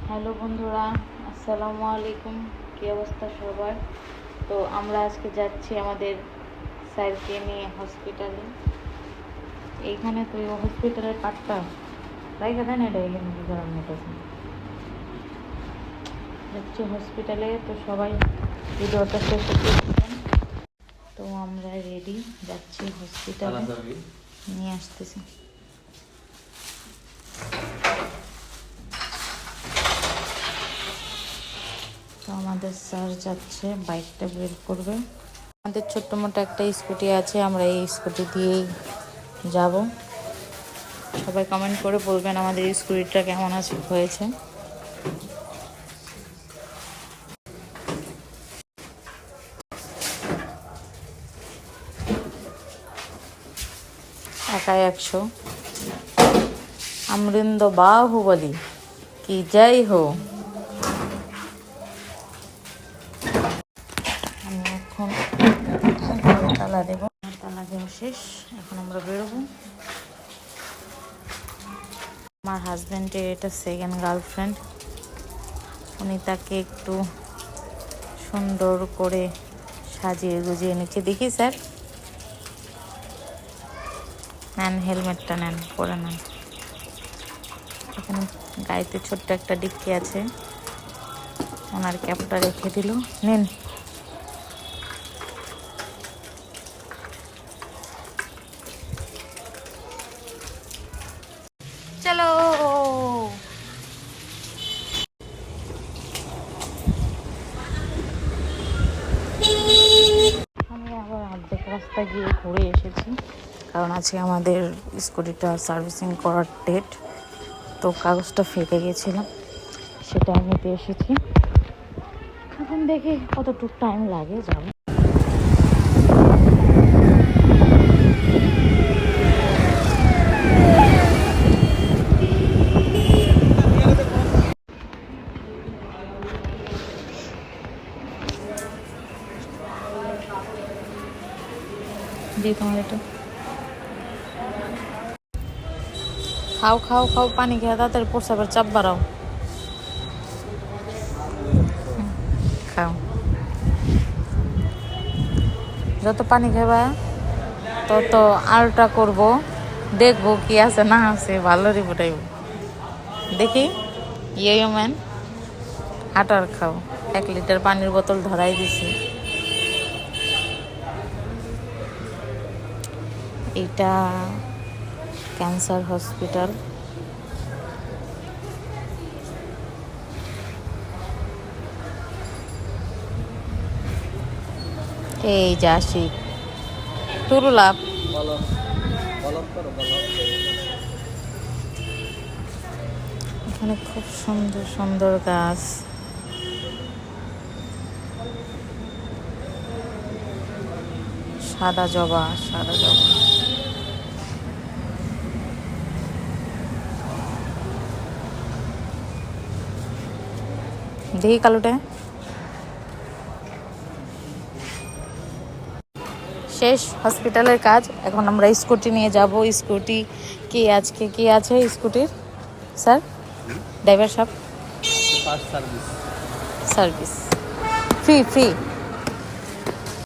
Hello বন্ধুরা, আসসালামু আলাইকুম। কী অবস্থা সবার? তো আমরা আজকে যাচ্ছি আমাদের স্যারকে নিয়ে হসপিটালে। এইখানে তো হসপিটালের কার্ডটা রাইখা দেন, এটা এখানে কী করার মতো যাচ্ছি হসপিটালে। তো সবাই ভিডিওটা শেষ করবেন। তো আমরা রেডি, যাচ্ছি হসপিটালে, নিয়ে আসতেছি। তো আমাদের স্যার যাচ্ছে, বাইকটা বের করবে। আমাদের ছোট্ট মোটো একটা স্কুটি আছে, আমরা এই স্কুটি দিয়েই যাব। সবাই কমেন্ট করে বলবেন আমাদের স্কুটিটা কেমন হয়েছে। একাই 100 আমৃন্দ বাহুবলী কি যাই হো। আমি এখন তালা দেব, তালা দেওয়া শেষ। এখন আমরা বেরোবো। আমার হাজব্যান্ডের এটা সেকেন্ড গার্লফ্রেন্ড। উনি তাকে একটু সুন্দর করে সাজিয়ে গুজিয়ে নিচ্ছে। দেখি স্যার, নেন হেলমেটটা, নেন পরে নেন। এখানে গাড়িতে ছোট্ট একটা ডিক্কি আছে, ওনার ক্যাপটা রেখে দিল। নিন। চলো। আমি আবার অর্ধেক রাস্তা গিয়ে ঘুরে এসেছি, কারণ আজকে আমাদের স্কুটিটা সার্ভিসিং করার ডেট। তো কাগজটা ফেটে গেছিলাম, সেটা নিতে এসেছি। এখন দেখি কতটুকু টাইম লাগে, যাবো। দিয়ে তোমার এটা খাও খাও খাও, পানি খেয়ে তাড়াতাড়ি প্রসাবের চাপ বাড়াও। খাও, যত পানি খাবা তত আলট্রা করব, দেখবো কি আছে না আছে, ভালো রিপোর্ট আইব। দেখি ইয়ো ম্যান, আটার খাও। 1 লিটার পানির বোতল ধরাই দিছি। এটা ক্যান্সার হসপিটাল। এই যে আসি তুরুলাপ। এখানে খুব সুন্দর সুন্দর গাছ। সাদা জবা, সাদা জবা। দেখি কালোটা। শেষ হসপিটালের কাজ। এখন আমরা স্কুটি নিয়ে যাব। স্কুটি কি আজকে কি আছে স্কুটির স্যার? ড্রাইভার সাহেব, সার্ভিস ফ্রি ফ্রি।